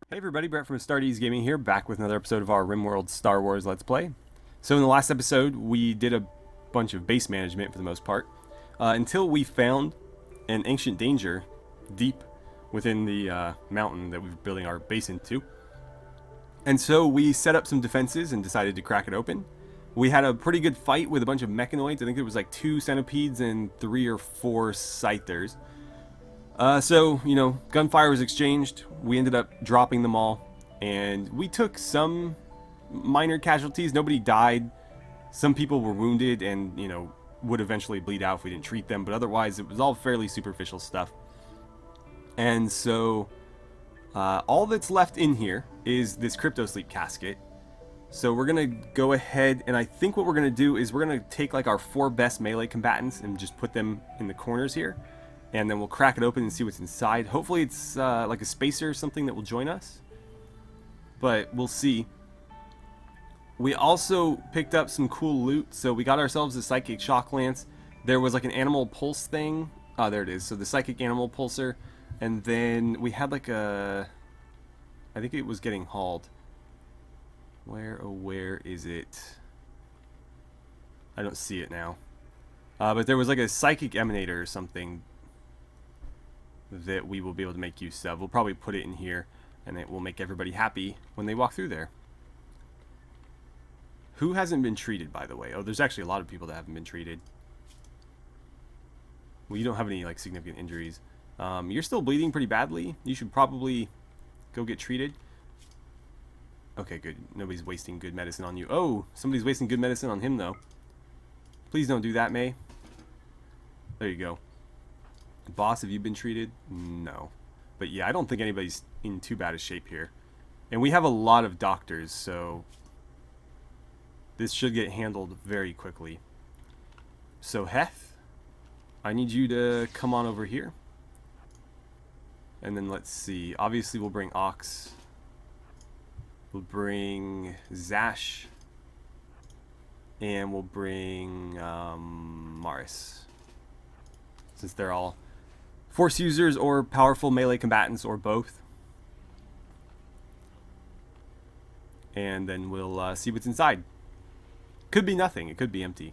Hey everybody, Brett from AstartesGaming here, back with another episode of our RimWorld Star Wars Let's Play. So in the last episode, we did a bunch of base management for the most part, until we found an ancient danger deep within the mountain that we were building our base into. And so we set up some defenses and decided to crack it open. We had a pretty good fight with a bunch of mechanoids. I think it was like 2 centipedes and 3 or 4 scythers. So, gunfire was exchanged. We ended up dropping them all, and we took some minor casualties. Nobody died. Some people were wounded and, would eventually bleed out if we didn't treat them, but otherwise it was all fairly superficial stuff. And so, all that's left in here is this crypto sleep casket. So we're going to go ahead, and I think what we're going to do is we're going to take like our 4 best melee combatants and just put them in the corners here. And then we'll crack it open and see what's inside. Hopefully it's like a spacer or something that will join us. But we'll see. We also picked up some cool loot. So we got ourselves a psychic shock lance. There was like an animal pulse thing. Oh, there it is. So the psychic animal pulser. And then we had like a... I think it was getting hauled. Where is it? I don't see it now. But there was like a psychic emanator or something that we will be able to make use of. We'll probably put it in here, and it will make everybody happy when they walk through there. Who hasn't been treated, by the way? Oh, there's actually a lot of people that haven't been treated. Well, you don't have any like significant injuries. You're still bleeding pretty badly. You should probably go get treated. Okay, good. Nobody's wasting good medicine on you. Oh, somebody's wasting good medicine on him, though. Please don't do that, May. There you go. Boss, have you been treated? No. But yeah, I don't think anybody's in too bad a shape here. And we have a lot of doctors, so this should get handled very quickly. So Heth, I need you to come on over here. And then let's see. Obviously we'll bring Ox. We'll bring Zash. And we'll bring Maris. Since they're all Force users or powerful melee combatants or both. And then we'll see what's inside. Could be nothing. It could be empty.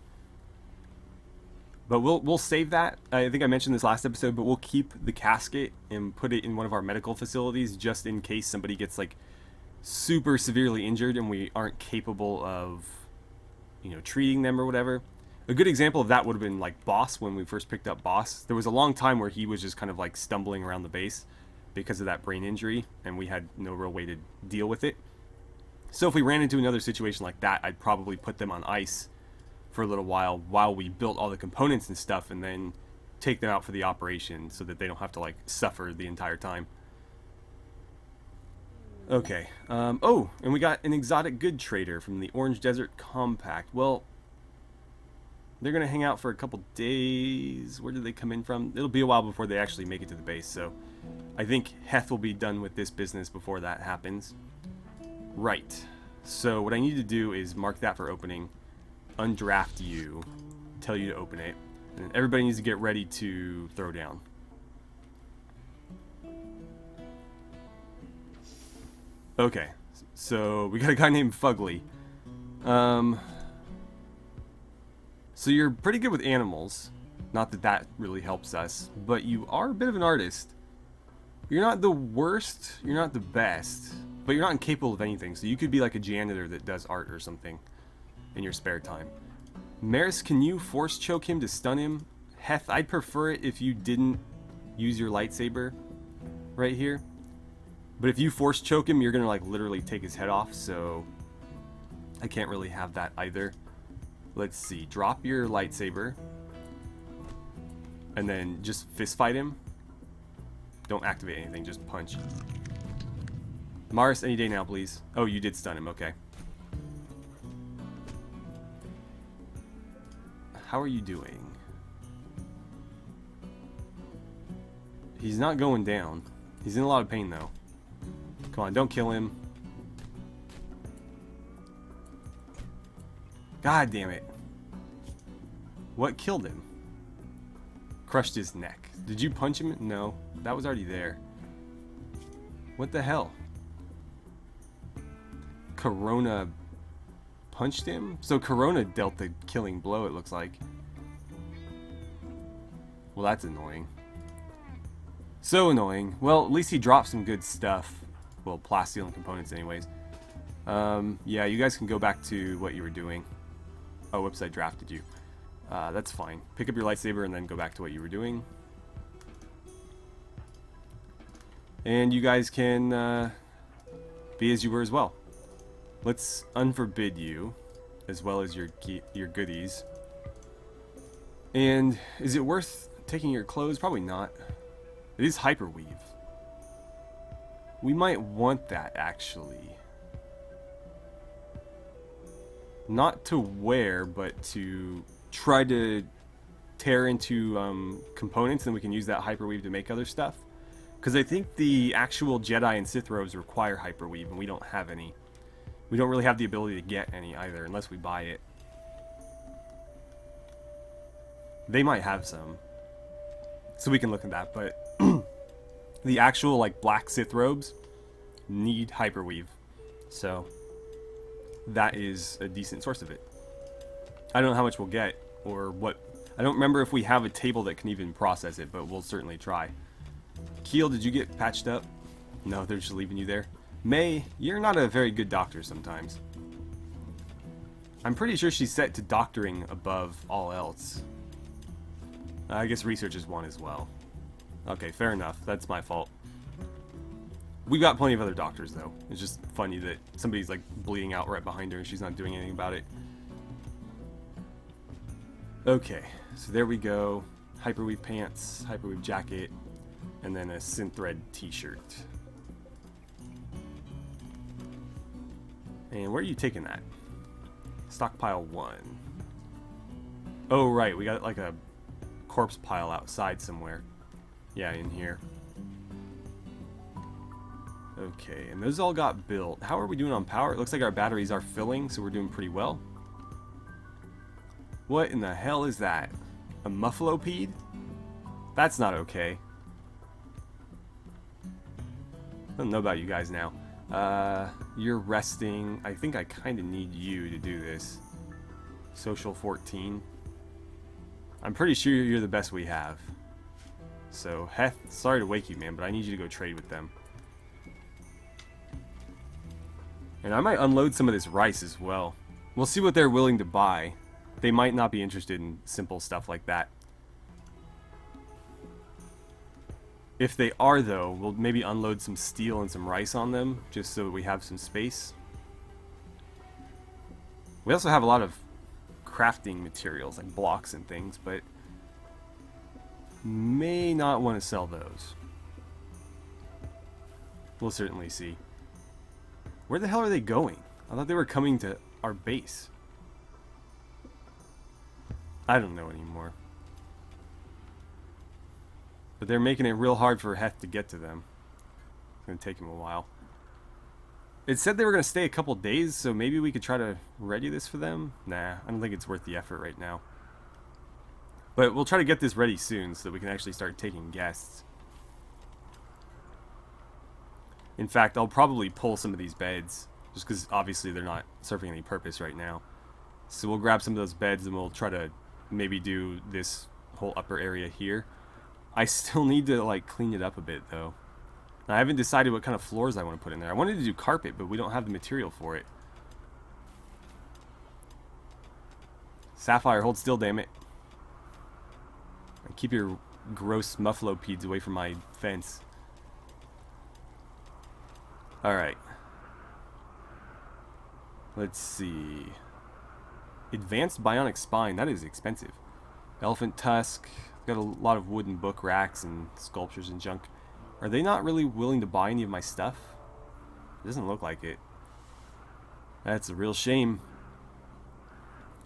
But we'll save that. I think I mentioned this last episode, but we'll keep the casket and put it in one of our medical facilities just in case somebody gets like super severely injured and we aren't capable of, treating them or whatever. A good example of that would have been like Boss when we first picked up Boss. There was a long time where he was just kind of like stumbling around the base because of that brain injury, and we had no real way to deal with it. So if we ran into another situation like that, I'd probably put them on ice for a little while we built all the components and stuff, and then take them out for the operation so that they don't have to like suffer the entire time. Okay. Oh, and we got an exotic good trader from the Orange Desert Compact. Well, they're going to hang out for a couple days. Where did they come in from? It'll be a while before they actually make it to the base, so I think Heth will be done with this business before that happens. Right. So what I need to do is mark that for opening, undraft you, tell you to open it, and everybody needs to get ready to throw down. Okay, so we got a guy named Fugly. So you're pretty good with animals. Not that that really helps us, but you are a bit of an artist. You're not the worst, you're not the best, but you're not incapable of anything, so you could be like a janitor that does art or something in your spare time. Maris, can you force choke him to stun him? Heth, I'd prefer it if you didn't use your lightsaber right here. But if you force choke him, you're gonna like literally take his head off, so I can't really have that either. Let's see, drop your lightsaber and then just fist fight him. Don't activate anything, just punch. Maris, any day now, please. Oh, you did stun him, okay. How are you doing? He's not going down. He's in a lot of pain though. Come on, don't kill him. God damn it. What killed him? Crushed his neck. Did you punch him? No, that was already there. What the hell? Corona punched him? So Corona dealt the killing blow, it looks like. Well, that's annoying. So annoying. Well, at least he dropped some good stuff. Well, plasteel and components anyways. Yeah, you guys can go back to what you were doing. Oh, whoops, I drafted you. That's fine. Pick up your lightsaber and then go back to what you were doing. And you guys can be as you were as well. Let's unforbid you, as well as your goodies. And is it worth taking your clothes? Probably not. It is hyperweave. We might want that, actually. Not to wear, but to try to tear into components, and we can use that hyperweave to make other stuff. Because I think the actual Jedi and Sith robes require hyperweave, and we don't have any. We don't really have the ability to get any either, unless we buy it. They might have some. So we can look at that, but the actual like black Sith robes need hyperweave. So that is a decent source of it. I don't know how much we'll get, or what. I don't remember if we have a table that can even process it, but we'll certainly try. Keel, did you get patched up? No, they're just leaving you there. May, you're not a very good doctor sometimes. I'm pretty sure she's set to doctoring above all else. I guess research is one as well. Okay, fair enough. That's my fault. We got plenty of other doctors, though. It's just funny that somebody's like bleeding out right behind her and she's not doing anything about it. Okay, so there we go. Hyperweave pants, hyperweave jacket, and then a synthread t-shirt. And where are you taking that? Stockpile 1. Oh, right, we got like a corpse pile outside somewhere. Yeah, in here. Okay, and those all got built. How are we doing on power? It looks like our batteries are filling, so we're doing pretty well. What in the hell is that? A Muffalopede? That's not okay. I don't know about you guys now. You're resting. I think I kind of need you to do this. Social 14. I'm pretty sure you're the best we have. So, Heth, sorry to wake you, man, but I need you to go trade with them. And I might unload some of this rice as well. We'll see what they're willing to buy. They might not be interested in simple stuff like that. If they are, though, we'll maybe unload some steel and some rice on them, just so we have some space. We also have a lot of crafting materials, like blocks and things, but may not want to sell those. We'll certainly see. Where the hell are they going? I thought they were coming to our base. I don't know anymore. But they're making it real hard for Heth to get to them. It's going to take him a while. It said they were going to stay a couple days, so maybe we could try to ready this for them? Nah, I don't think it's worth the effort right now. But we'll try to get this ready soon so that we can actually start taking guests. In fact, I'll probably pull some of these beds, just because obviously they're not serving any purpose right now. So we'll grab some of those beds and we'll try to maybe do this whole upper area here. I still need to like clean it up a bit though. I haven't decided what kind of floors I want to put in there. I wanted to do carpet, but we don't have the material for it. Sapphire, hold still, damn it. Keep your gross Muffalopedes away from my fence. Alright. Let's see. Advanced bionic spine. That is expensive. Elephant tusk. Got a lot of wooden book racks and sculptures and junk. Are they not really willing to buy any of my stuff? It doesn't look like it. That's a real shame.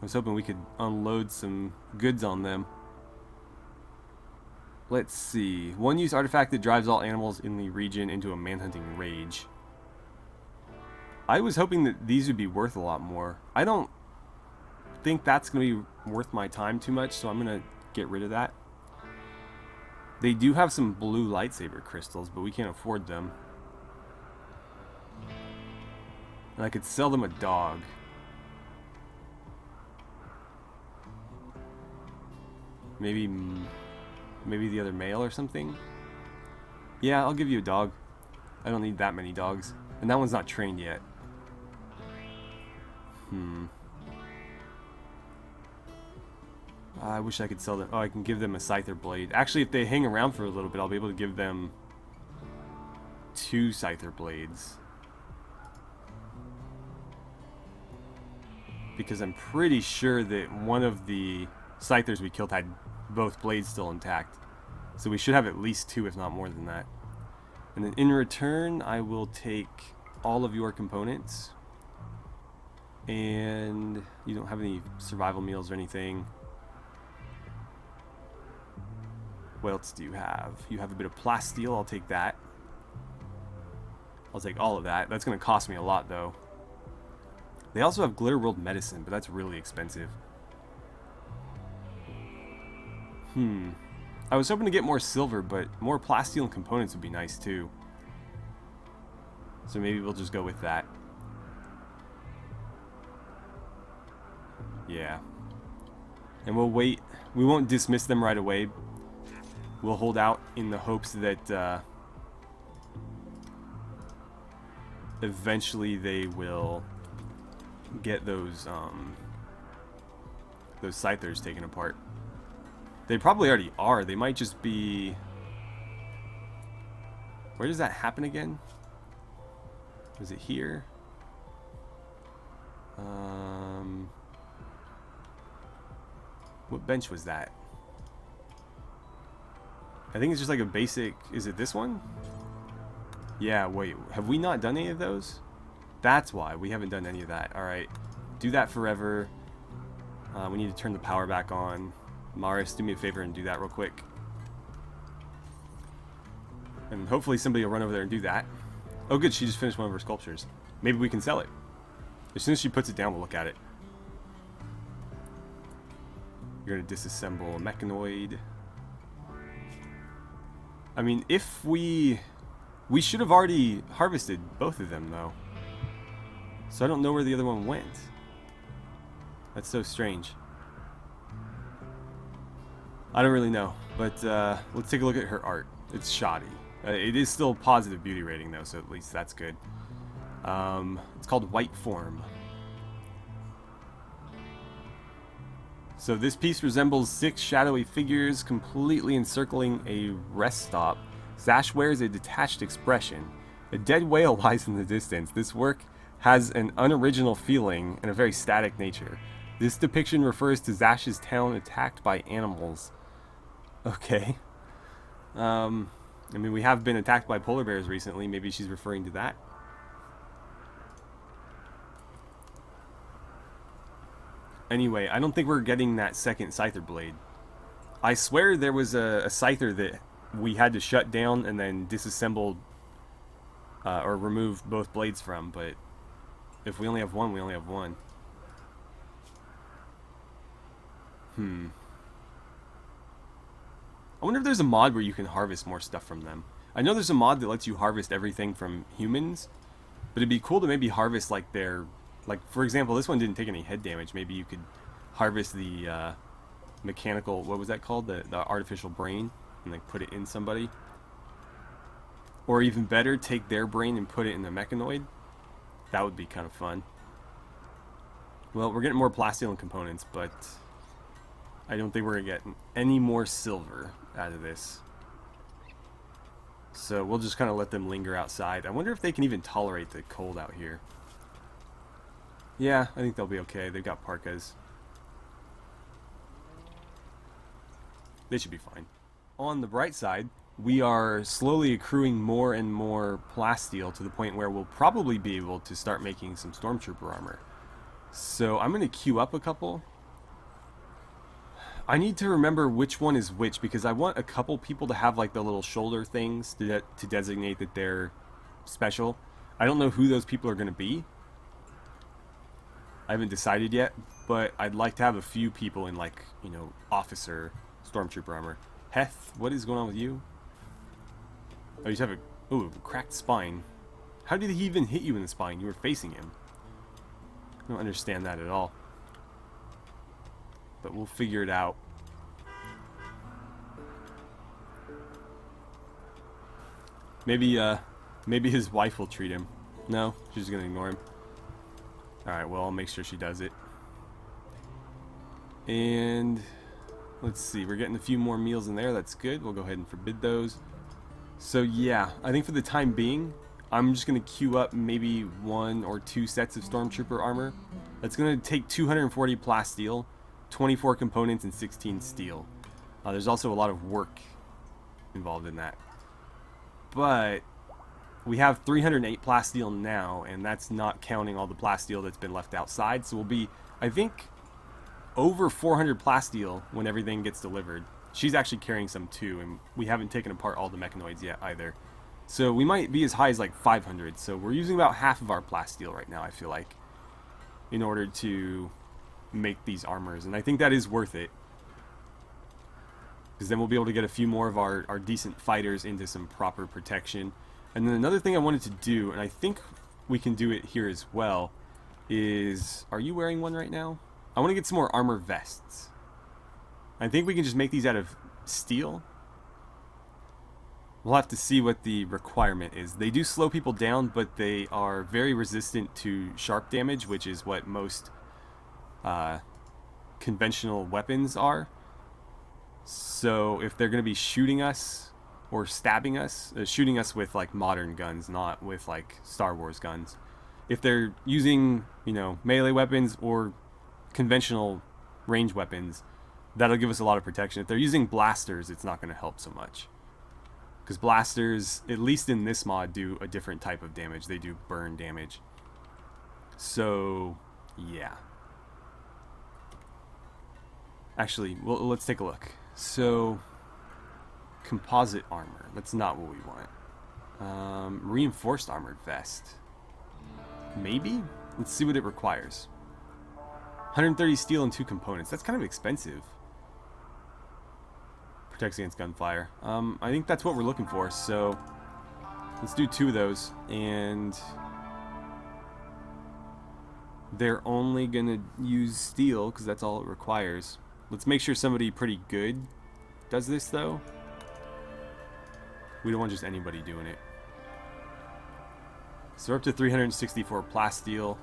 I was hoping we could unload some goods on them. Let's see. One-use artifact that drives all animals in the region into a manhunting rage. I was hoping that these would be worth a lot more. I don't think that's going to be worth my time too much, so I'm going to get rid of that. They do have some blue lightsaber crystals, but we can't afford them. And I could sell them a dog. Maybe the other male or something? Yeah, I'll give you a dog. I don't need that many dogs. And that one's not trained yet. I wish I could sell them. Oh, I can give them a scyther blade. Actually, if they hang around for a little bit, I'll be able to give them 2 scyther blades. Because I'm pretty sure that one of the scythers we killed had both blades still intact. So we should have at least 2, if not more than that. And then in return, I will take all of your components. And you don't have any survival meals or anything. What else do you have? You have a bit of plasteel. I'll take that. I'll take all of that. That's going to cost me a lot, though. They also have Glitter World Medicine, but that's really expensive. I was hoping to get more silver, but more plasteel and components would be nice, too. So maybe we'll just go with that. Yeah. And we'll wait. We won't dismiss them right away. We'll hold out in the hopes that eventually they will get those scythers taken apart. They probably already are. They might just be... Where does that happen again? Was it here? What bench was that? I think it's just like a basic... Is it this one? Yeah, wait. Have we not done any of those? That's why. We haven't done any of that. Alright. Do that forever. We need to turn the power back on. Maris, do me a favor and do that real quick. And hopefully somebody will run over there and do that. Oh good, she just finished one of her sculptures. Maybe we can sell it. As soon as she puts it down, we'll look at it. You're going to disassemble a mechanoid. I mean, if we should have already harvested both of them, though. So I don't know where the other one went. That's so strange. I don't really know, but let's take a look at her art. It's shoddy. It is still positive beauty rating, though, so at least that's good. It's called White Form. So this piece resembles 6 shadowy figures completely encircling a rest stop. Zash wears a detached expression. A dead whale lies in the distance. This work has an unoriginal feeling and a very static nature. This depiction refers to Zash's town attacked by animals. Okay. I mean, we have been attacked by polar bears recently. Maybe she's referring to that. Anyway, I don't think we're getting that second scyther blade. I swear there was a scyther that we had to shut down and then disassemble or remove both blades from, but if we only have one, we only have one. I wonder if there's a mod where you can harvest more stuff from them. I know there's a mod that lets you harvest everything from humans, but it'd be cool to maybe harvest like their... Like, for example, this one didn't take any head damage. Maybe you could harvest the mechanical... What was that called? The artificial brain, and like put it in somebody. Or even better, take their brain and put it in the mechanoid. That would be kind of fun. Well, we're getting more plasteel and components, but I don't think we're going to get any more silver out of this. So we'll just kind of let them linger outside. I wonder if they can even tolerate the cold out here. Yeah, I think they'll be okay. They've got parkas. They should be fine. On the bright side, we are slowly accruing more and more plasteel to the point where we'll probably be able to start making some stormtrooper armor. So I'm going to queue up a couple. I need to remember which one is which, because I want a couple people to have like the little shoulder things to designate that they're special. I don't know who those people are going to be. I haven't decided yet, but I'd like to have a few people in, like, you know, officer stormtrooper armor. Heth, what is going on with you? Oh, you have a cracked spine. How did he even hit you in the spine? You were facing him. I don't understand that at all. But we'll figure it out. Maybe his wife will treat him. No, she's just gonna ignore him. Alright, well, I'll make sure she does it. And let's see, we're getting a few more meals in there. That's good. We'll go ahead and forbid those. So yeah, I think for the time being, I'm just going to queue up maybe 1 or 2 sets of stormtrooper armor. That's going to take 240 plasteel, 24 components, and 16 steel. There's also a lot of work involved in that. But we have 308 plasteel now, and that's not counting all the plasteel that's been left outside. So we'll be, I think, over 400 plasteel when everything gets delivered. She's actually carrying some too, and we haven't taken apart all the mechanoids yet either. So we might be as high as like 500. So we're using about half of our plasteel right now, I feel like, in order to make these armors. And I think that is worth it, because then we'll be able to get a few more of our decent fighters into some proper protection. And then another thing I wanted to do, and I think we can do it here as well, is... Are you wearing one right now? I want to get some more armor vests. I think we can just make these out of steel. We'll have to see what the requirement is. They do slow people down, but they are very resistant to sharp damage, which is what most conventional weapons are. So if they're going to be shooting us or stabbing us, shooting us with like modern guns, not with like Star Wars guns. If they're using, you know, melee weapons or conventional range weapons, that'll give us a lot of protection. If they're using blasters, it's not going to help so much, because blasters, at least in this mod, do a different type of damage. They do burn damage. So yeah, actually, well, let's take a look. So composite armor, that's not what we want. Reinforced armored vest, maybe. Let's see what it requires. 130 steel and 2 components. That's kind of expensive. Protects against gunfire. I think that's what we're looking for, so let's do 2 of those. And they're only gonna use steel because that's all it requires. Let's make sure somebody pretty good does this, though. We don't want just anybody doing it. So we're up to 364 plasteel.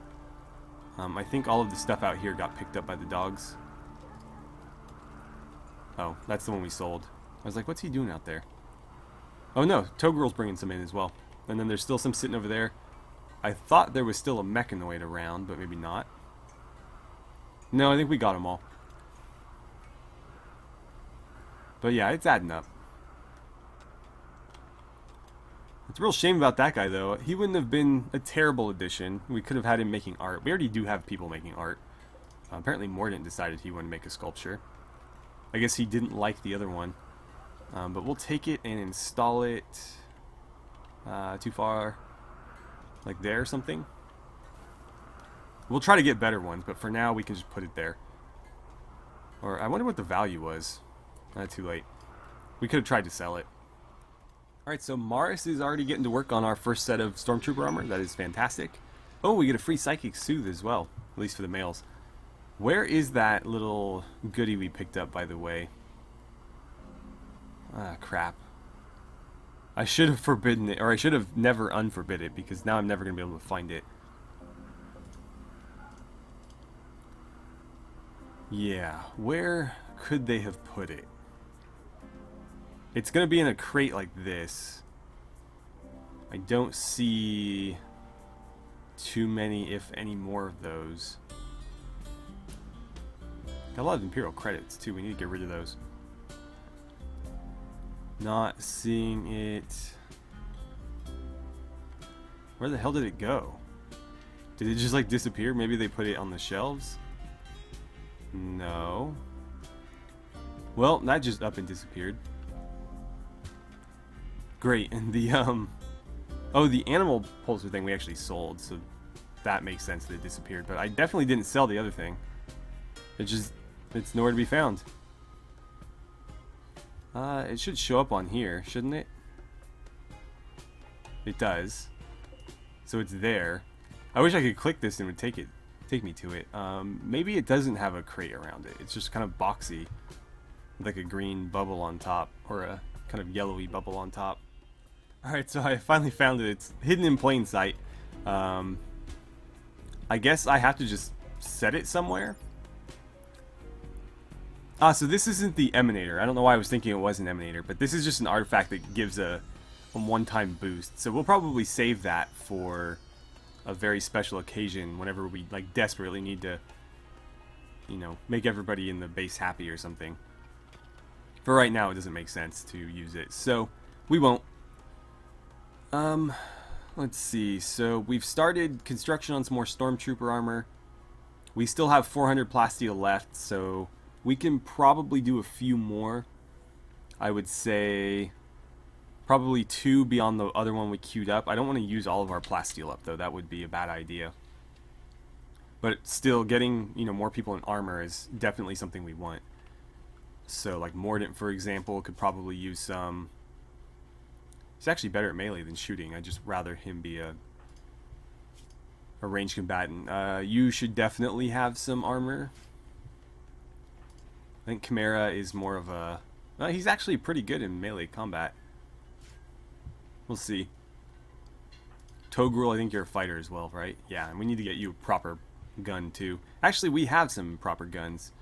I think all of the stuff out here got picked up by the dogs. Oh, that's the one we sold. I was like, what's he doing out there? Oh no, Togirl's bringing some in as well. And then there's still some sitting over there. I thought there was still a mechanoid around, but maybe not. No, I think we got them all. But yeah, it's adding up. It's a real shame about that guy, though. He wouldn't have been a terrible addition. We could have had him making art. We already do have people making art. Apparently Mordant decided he wanted to make a sculpture. I guess he didn't like the other one. But we'll take it and install it too far, like there or something. We'll try to get better ones, but for now we can just put it there. Or I wonder what the value was. Too late. We could have tried to sell it. Alright, so Morris is already getting to work on our first set of stormtrooper armor. That is fantastic. Oh, we get a free psychic soothe as well, at least for the males. Where is that little goodie we picked up, by the way? Ah, crap. I should have forbidden it, or I should have never unforbid it, because now I'm never going to be able to find it. Yeah, where could they have put it? It's going to be in a crate like this. I don't see too many, if any, more of those. Got a lot of Imperial credits, too. We need to get rid of those. Not seeing it. Where the hell did it go? Did it just, like, disappear? Maybe they put it on the shelves? No. Well, that just up and disappeared. Great, and the, oh, the animal pulsar thing we actually sold, so that makes sense that it disappeared, but I definitely didn't sell the other thing. It's nowhere to be found. It should show up on here, shouldn't it? It does. So it's there. I wish I could click this and it would take it take me to it. Maybe it doesn't have a crate around it. It's just kind of boxy, like a green bubble on top, or a kind of yellowy bubble on top. Alright, so I finally found it. It's hidden in plain sight. I guess I have to just set it somewhere. So this isn't the emanator. I don't know why I was thinking it was an emanator, but this is just an artifact that gives a one-time boost. So we'll probably save that for a very special occasion whenever we like desperately need to, you know, make everybody in the base happy or something. For right now, it doesn't make sense to use it, so we won't. Let's see. So we've started construction on some more stormtrooper armor. We still have 400 plasteel left, so we can probably do a few more. I would say probably 2 beyond the other one we queued up. I don't want to use all of our plasteel up, though. That would be a bad idea. But still, getting, you know, more people in armor is definitely something we want. So, like Mordant, for example, could probably use some. He's actually better at melee than shooting. I'd just rather him be a ranged combatant. You should definitely have some armor. I think Chimera is more of a... he's actually pretty good in melee combat. We'll see. Togrul, I think you're a fighter as well, right? Yeah, and we need to get you a proper gun, too. Actually, we have some proper guns.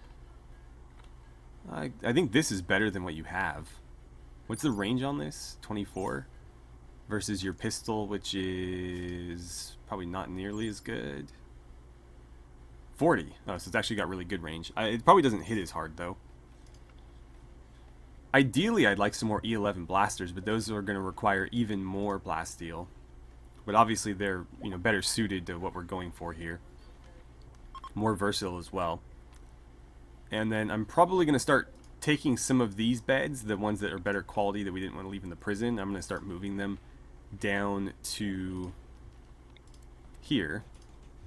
I think this is better than what you have. What's the range on this? 24? Versus your pistol, which is probably not nearly as good. 40. Oh, so it's actually got really good range. It probably doesn't hit as hard, though. Ideally, I'd like some more E11 blasters, but those are going to require even more plasteel. But obviously, they're, you know, better suited to what we're going for here. More versatile as well. And then I'm probably going to start taking some of these beds, the ones that are better quality that we didn't want to leave in the prison. I'm going to start moving them down to here.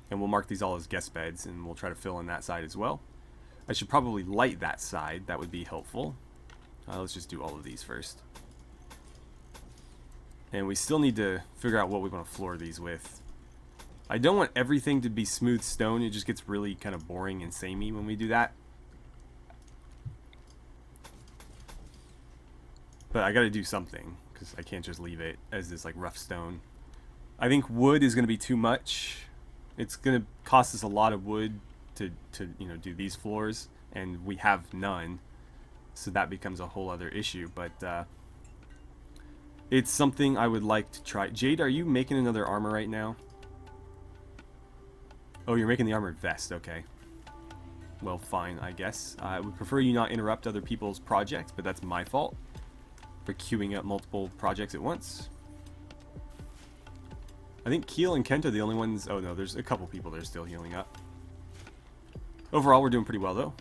And we'll mark these all as guest beds, and we'll try to fill in that side as well. I should probably light that side. That would be helpful. Let's just do all of these first. And we still need to figure out what we want to floor these with. I don't want everything to be smooth stone. It just gets really kind of boring and samey when we do that. But I gotta do something, because I can't just leave it as this like rough stone. I think wood is gonna be too much. It's gonna cost us a lot of wood to you know, do these floors, and we have none, so that becomes a whole other issue. But it's something I would like to try. Jade, are you making another armor right now? Oh, you're making the armored vest. Okay. Well, fine, I guess. I would prefer you not interrupt other people's projects, but that's my fault for queuing up multiple projects at once. I think Keel and Kent are the only ones... Oh no, there's a couple people that are still healing up. Overall, we're doing pretty well, though.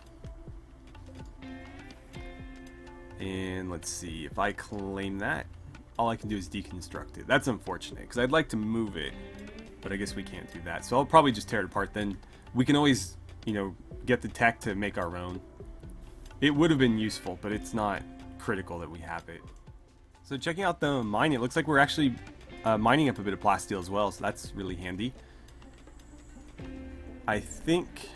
And let's see, if I claim that, all I can do is deconstruct it. That's unfortunate, because I'd like to move it, but I guess we can't do that. So I'll probably just tear it apart then. We can always, you know, get the tech to make our own. It would have been useful, but it's not critical that we have it. So checking out the mine, it looks like we're actually mining up a bit of plasteel as well, so that's really handy. I think,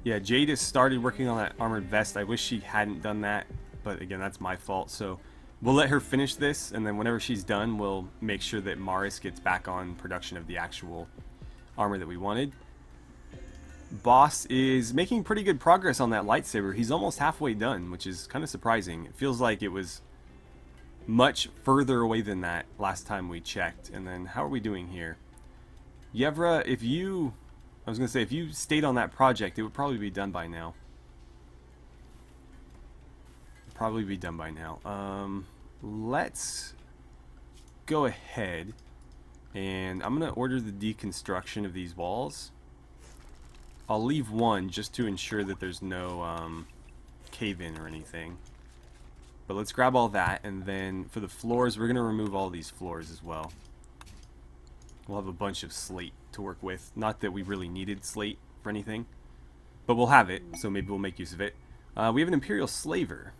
yeah, Jade has started working on that armored vest. I wish she hadn't done that, but again, that's my fault. So we'll let her finish this, and then whenever she's done, we'll make sure that Maris gets back on production of the actual armor that we wanted. Boss is making pretty good progress on that lightsaber. He's almost halfway done, which is kind of surprising. It feels like it was much further away than that last time we checked. And then how are we doing here? Yevra, if you... I was going to say, if you stayed on that project, it would probably be done by now. Probably be done by now. Let's go ahead, and I'm going to order the deconstruction of these walls. I'll leave one just to ensure that there's no cave-in or anything. But let's grab all that, and then for the floors, we're going to remove all these floors as well. We'll have a bunch of slate to work with. Not that we really needed slate for anything, but we'll have it, so maybe we'll make use of it. We have an Imperial slaver.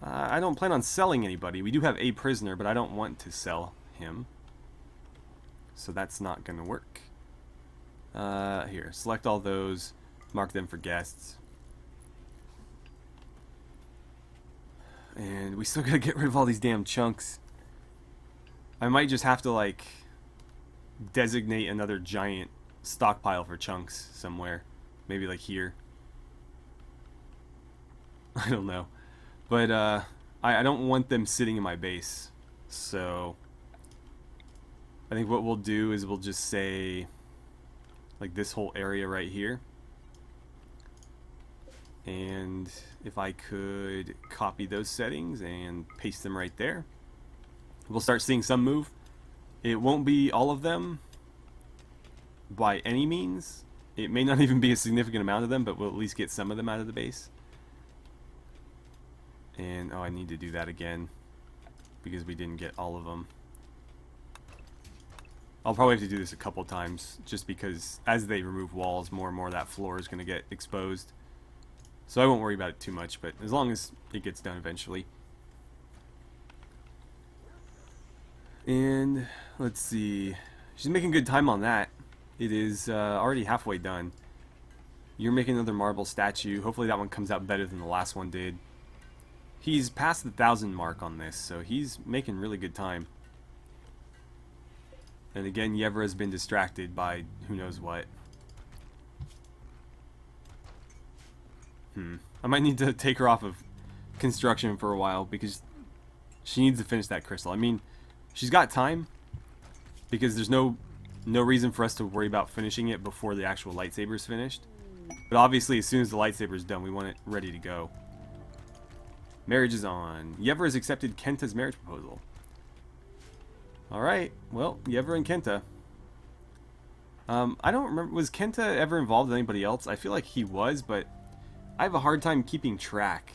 I don't plan on selling anybody. We do have a prisoner, but I don't want to sell him. So that's not going to work. Here, select all those, mark them for guests. And we still gotta get rid of all these damn chunks. I might just have to, like, designate another giant stockpile for chunks somewhere. Maybe, like, here. I don't know. But, I don't want them sitting in my base. So, I think what we'll do is we'll just say, like, this whole area right here. And if I could copy those settings and paste them right there, we'll start seeing some move. It won't be all of them by any means. It may not even be a significant amount of them, but we'll at least get some of them out of the base. And, oh, I need to do that again because we didn't get all of them. I'll probably have to do this a couple times just because as they remove walls, more and more of that floor is going to get exposed. So I won't worry about it too much, but as long as it gets done eventually. And let's see. She's making good time on that. It is already halfway done. You're making another marble statue. Hopefully that one comes out better than the last one did. He's past the 1,000 mark on this, so he's making really good time. And again, Yevra has been distracted by who knows what. I might need to take her off of construction for a while because she needs to finish that crystal. I mean, she's got time because there's no reason for us to worry about finishing it before the actual lightsaber is finished. But obviously, as soon as the lightsaber is done, we want it ready to go. Marriage is on. Yevra has accepted Kenta's marriage proposal. Alright, well, Yevra and Kenta. I don't remember, was Kenta ever involved with anybody else? I feel like he was, but I have a hard time keeping track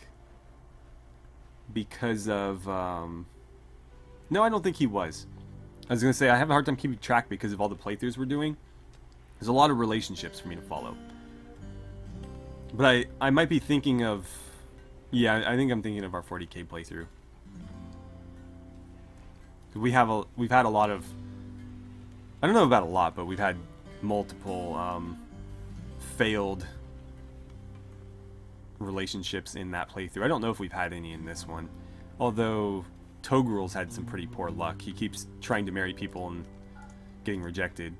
because of, no, I don't think he was. I was going to say, I have a hard time keeping track because of all the playthroughs we're doing. There's a lot of relationships for me to follow. But I might be thinking of, yeah, I think I'm thinking of our 40k playthrough. We've had a lot of, I don't know about a lot, but we've had multiple failed relationships in that playthrough. I don't know if we've had any in this one, although Togrul's had some pretty poor luck. He keeps trying to marry people and getting rejected.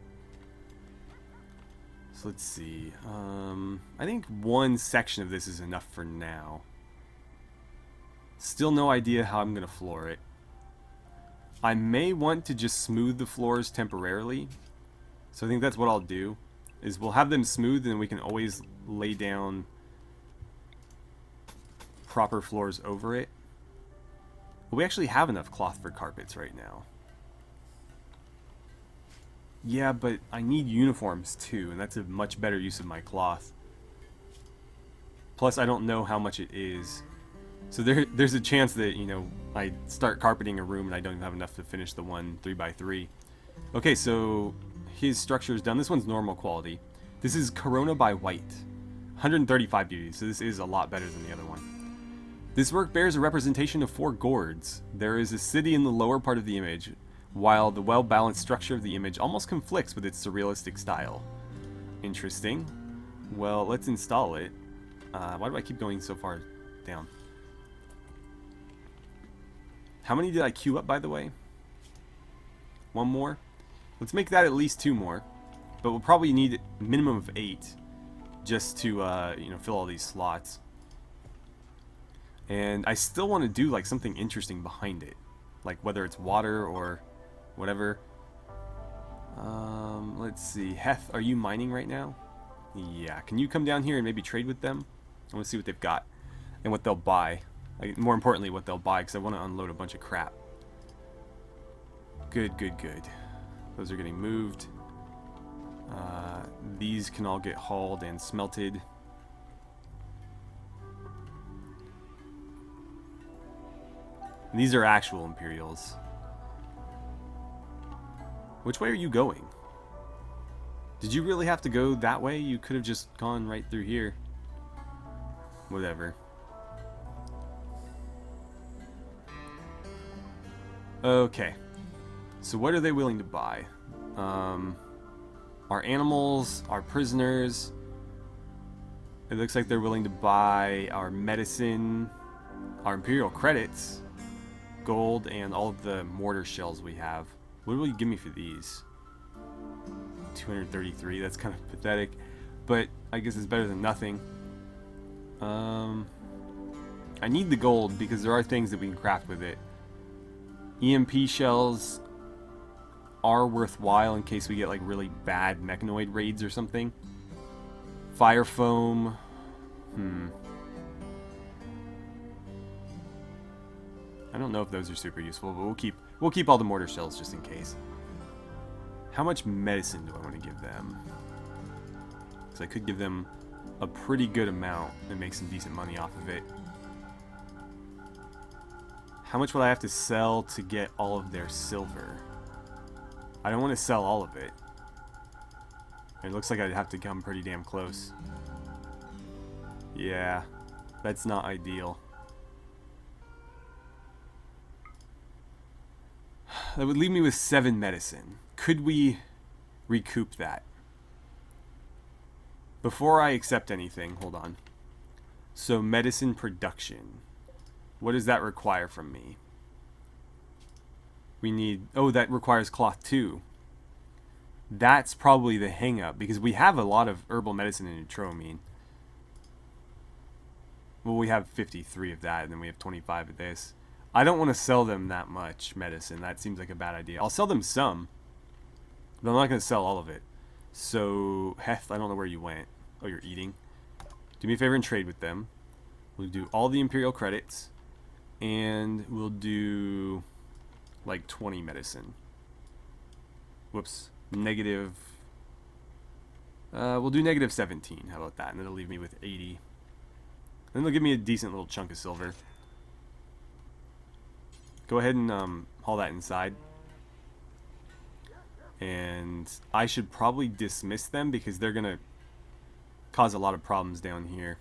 So let's see. I think one section of this is enough for now. Still no idea how I'm going to floor it. I may want to just smooth the floors temporarily. So I think that's what I'll do. Is we'll have them smooth and then we can always lay down proper floors over it. But we actually have enough cloth for carpets right now. Yeah, but I need uniforms too, and that's a much better use of my cloth. Plus, I don't know how much it is. So there's a chance that, you know, I start carpeting a room and I don't even have enough to finish the one 3x3. Okay, so his structure is done. This one's normal quality. This is Corona by White. 135 beauty, so this is a lot better than the other one. This work bears a representation of 4 gourds. There is a city in the lower part of the image, while the well-balanced structure of the image almost conflicts with its surrealistic style. Interesting. Well, let's install it. Why do I keep going so far down? How many did I queue up, by the way? 1 more? Let's make that at least 2 more. But we'll probably need a minimum of 8 just to, you know, fill all these slots. And I still want to do, like, something interesting behind it. Like, whether it's water or whatever. Let's see. Heth, are you mining right now? Yeah. Can you come down here and maybe trade with them? I want to see what they've got. And what they'll buy. Like, more importantly, what they'll buy, because I want to unload a bunch of crap. Good, good, good. Those are getting moved. These can all get hauled and smelted. And these are actual Imperials. Which way are you going? Did you really have to go that way? You could have just gone right through here. Whatever. Okay. So what are they willing to buy? our animals, our prisoners. It looks like they're willing to buy our medicine, our Imperial credits, gold, and all of the mortar shells we have. What will you give me for these? 233, that's kind of pathetic, but I guess it's better than nothing. I need the gold because there are things that we can craft with it. EMP shells are worthwhile in case we get like really bad mechanoid raids or something. Fire foam. I don't know if those are super useful, but we'll keep all the mortar shells just in case. How much medicine do I want to give them? Because I could give them a pretty good amount and make some decent money off of it. How much would I have to sell to get all of their silver? I don't want to sell all of it. It looks like I'd have to come pretty damn close. Yeah, that's not ideal. That would leave me with 7 medicine. Could we recoup that? Before I accept anything, hold on. So medicine production. What does that require from me? We need... Oh, that requires cloth too. That's probably the hang-up, because we have a lot of herbal medicine and neutroamine. Well, we have 53 of that, and then we have 25 of this. I don't want to sell them that much medicine. That seems like a bad idea. I'll sell them some, but I'm not going to sell all of it. So, Heth, I don't know where you went. Oh, you're eating. Do me a favor and trade with them. We'll do all the Imperial credits, and we'll do like 20 medicine. Whoops. Negative... we'll do negative 17. How about that? And it'll leave me with 80. Then they'll give me a decent little chunk of silver. Go ahead and haul that inside. And I should probably dismiss them because they're going to cause a lot of problems down here.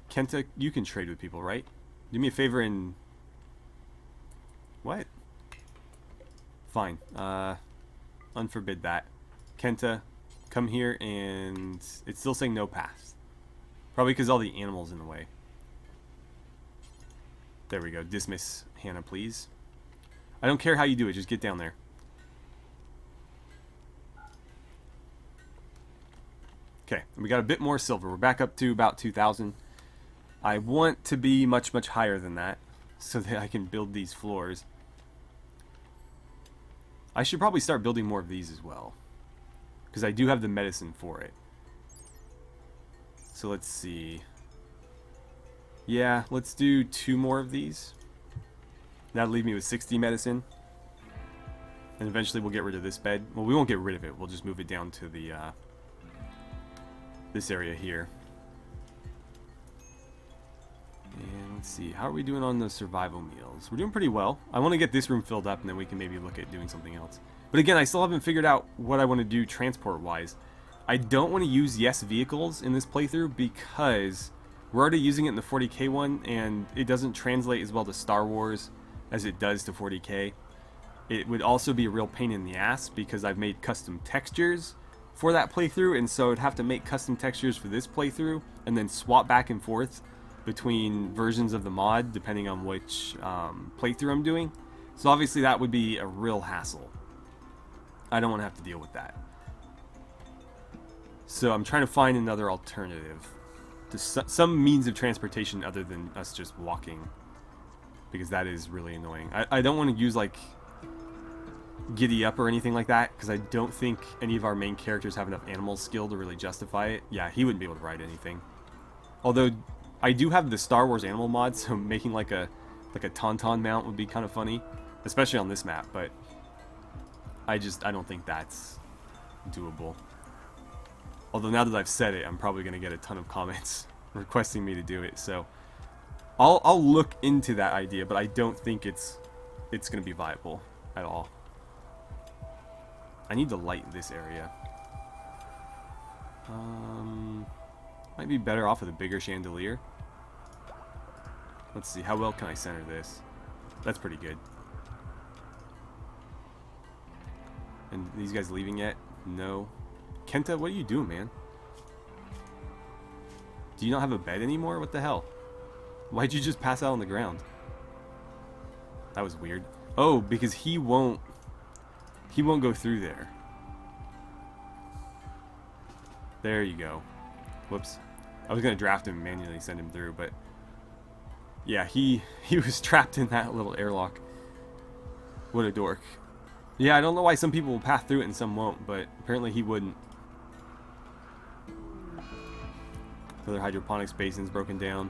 Kenta, you can trade with people, right? Do me a favor and... What? Fine. Unforbid that. Kenta, come here, and it's still saying no path. Probably because all the animals in the way. There we go. Dismiss Hannah, please. I don't care how you do it. Just get down there. Okay. We got a bit more silver. We're back up to about 2,000. I want to be much, much higher than that so that I can build these floors. I should probably start building more of these as well, because I do have the medicine for it. So let's see. Yeah, let's do 2 more of these. That'll leave me with 60 medicine. And eventually we'll get rid of this bed. Well, we won't get rid of it. We'll just move it down to the this area here. And let's see. How are we doing on the survival meals? We're doing pretty well. I want to get this room filled up, and then we can maybe look at doing something else. But again, I still haven't figured out what I want to do transport-wise. I don't want to use yes vehicles in this playthrough because we're already using it in the 40k one, and it doesn't translate as well to Star Wars as it does to 40k. It would also be a real pain in the ass because I've made custom textures for that playthrough, and so I'd have to make custom textures for this playthrough and then swap back and forth between versions of the mod depending on which playthrough I'm doing. So obviously that would be a real hassle. I don't want to have to deal with that. So I'm trying to find another alternative to some means of transportation other than us just walking, because that is really annoying. I don't want to use like Giddy Up or anything like that, because I don't think any of our main characters have enough animal skill to really justify it. Yeah, he wouldn't be able to ride anything. Although I do have the Star Wars animal mod, so making like a tauntaun mount would be kind of funny, especially on this map, but I don't think that's doable. Although now that I've said it, I'm probably going to get a ton of comments requesting me to do it, so I'll look into that idea, but I don't think it's going to be viable at all. I need to light this area. Might be better off with a bigger chandelier. Let's see, how well can I center this? That's pretty good. And these guys leaving yet? No. Kenta, what are you doing, man? Do you not have a bed anymore? What the hell? Why'd you just pass out on the ground? That was weird. Oh, because he won't go through there. There you go. Whoops. I was gonna draft him and manually send him through, but yeah, he was trapped in that little airlock. What a dork. Yeah, I don't know why some people will pass through it and some won't, but apparently he wouldn't. Other hydroponics basin's broken down.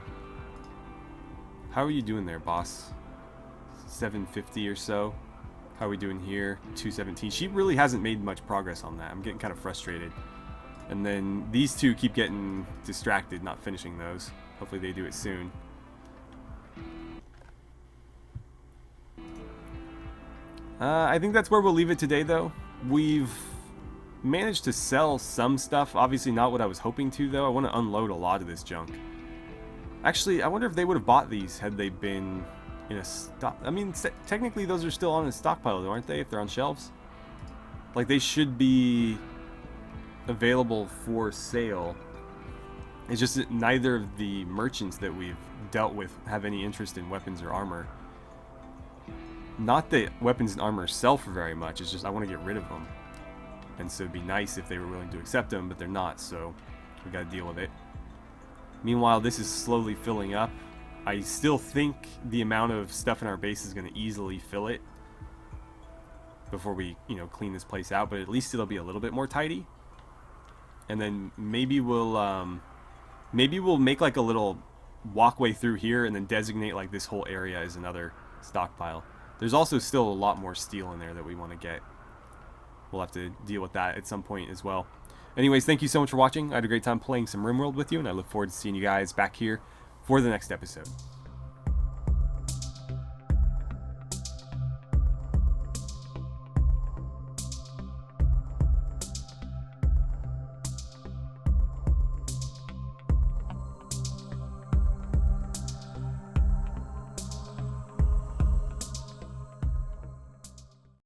How are you doing there, boss? 750 or so. How are we doing here? 217. She really hasn't made much progress on that. I'm getting kind of frustrated. And then these two keep getting distracted, not finishing those. Hopefully they do it soon. I think that's where we'll leave it today, though. We've managed to sell some stuff. Obviously not what I was hoping to, though. I want to unload a lot of this junk. Actually, I wonder if they would have bought these had they been in a stock. I mean, technically those are still on a stockpile, though, aren't they? If they're on shelves, like they should be available for sale. It's just that neither of the merchants that we've dealt with have any interest in weapons or armor. Not that weapons and armor sell for very much. It's just I want to get rid of them, and so it'd be nice if they were willing to accept them, but they're not. So we got to deal with it. Meanwhile, this is slowly filling up. I still think the amount of stuff in our base is going to easily fill it before we, clean this place out. But at least it'll be a little bit more tidy. And then maybe we'll make like a little walkway through here, and then designate like this whole area as another stockpile. There's also still a lot more steel in there that we want to get. We'll have to deal with that at some point as well. Anyways, thank you so much for watching. I had a great time playing some RimWorld with you, and I look forward to seeing you guys back here for the next episode.